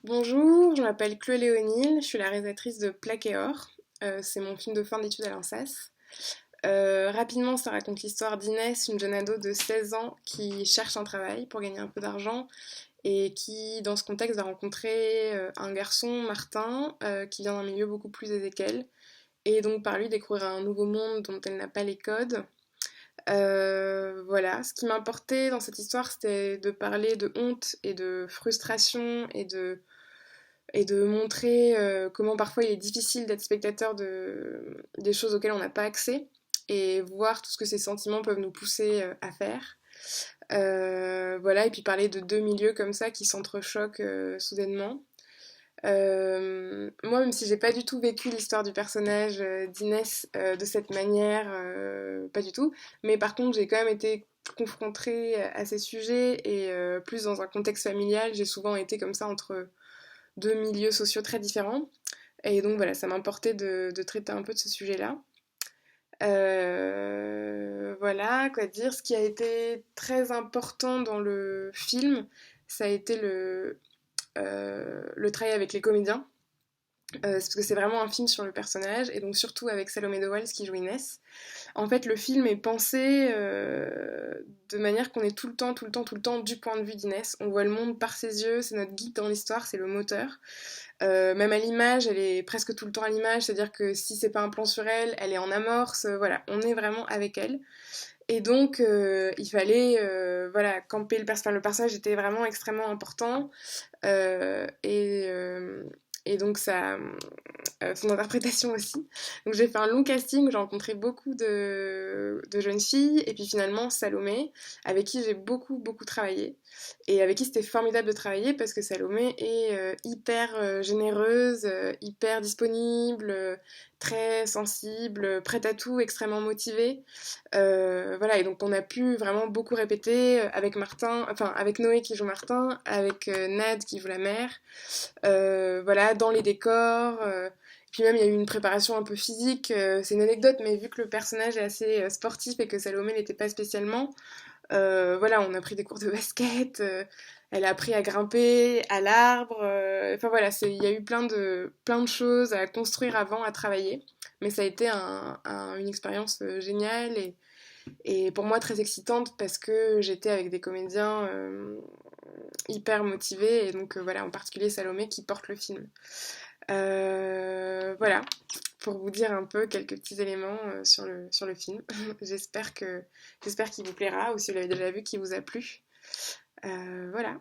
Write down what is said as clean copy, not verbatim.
Bonjour, je m'appelle Chloé Léonil, je suis la réalisatrice de Plaque et Or. C'est mon film de fin d'études à l'Ensas. Rapidement, ça raconte l'histoire d'Inès, une jeune ado de 16 ans qui cherche un travail pour gagner un peu d'argent et qui, dans ce contexte, va rencontrer un garçon, Martin, qui vient d'un milieu beaucoup plus aisé qu'elle, et donc par lui découvrir un nouveau monde dont elle n'a pas les codes. Voilà, ce qui m'importait dans cette histoire, c'était de parler de honte et de frustration et de montrer comment parfois il est difficile d'être spectateur des choses auxquelles on n'a pas accès et voir tout ce que ces sentiments peuvent nous pousser à faire. Voilà, et puis parler de deux milieux comme ça qui s'entrechoquent soudainement. Moi, même si j'ai pas du tout vécu l'histoire du personnage d'Inès de cette manière, pas du tout, mais par contre j'ai quand même été confrontée à ces sujets et plus dans un contexte familial, j'ai souvent été comme ça entre deux milieux sociaux très différents. Et donc voilà, ça m'importait de traiter un peu de ce sujet-là. Voilà, quoi dire. Ce qui a été très important dans le film, ça a été le travail avec les comédiens. Parce que c'est vraiment un film sur le personnage, et donc surtout avec Salomé Dewals qui joue Inès. En fait, le film est pensé de manière qu'on est tout le temps, tout le temps, tout le temps du point de vue d'Inès. On voit le monde par ses yeux, c'est notre guide dans l'histoire, c'est le moteur. Même à l'image, elle est presque tout le temps à l'image, c'est-à-dire que si c'est pas un plan sur elle, elle est en amorce, voilà, on est vraiment avec elle. Et donc, il fallait voilà, camper le personnage était vraiment extrêmement important. Et donc, son interprétation aussi. Donc, j'ai fait un long casting, j'ai rencontré beaucoup de jeunes filles, et puis finalement, Salomé, avec qui j'ai beaucoup, beaucoup travaillé. Et avec qui c'était formidable de travailler parce que Salomé est hyper généreuse, hyper disponible, très sensible, prête à tout, extrêmement motivée. Voilà, et donc on a pu vraiment beaucoup répéter avec Martin, enfin avec Noé qui joue Martin, avec Nad qui joue la mère, voilà, dans les décors. Puis même il y a eu une préparation un peu physique, c'est une anecdote, mais vu que le personnage est assez sportif et que Salomé n'était pas spécialement, voilà, on a pris des cours de basket, elle a appris à grimper à l'arbre, enfin voilà, il y a eu plein de choses à construire avant, à travailler, mais ça a été une expérience géniale et pour moi très excitante parce que j'étais avec des comédiens hyper motivés et donc voilà, en particulier Salomé qui porte le film. Voilà, pour vous dire un peu quelques petits éléments sur le film. J'espère qu'il vous plaira ou si vous l'avez déjà vu, qu'il vous a plu. Voilà.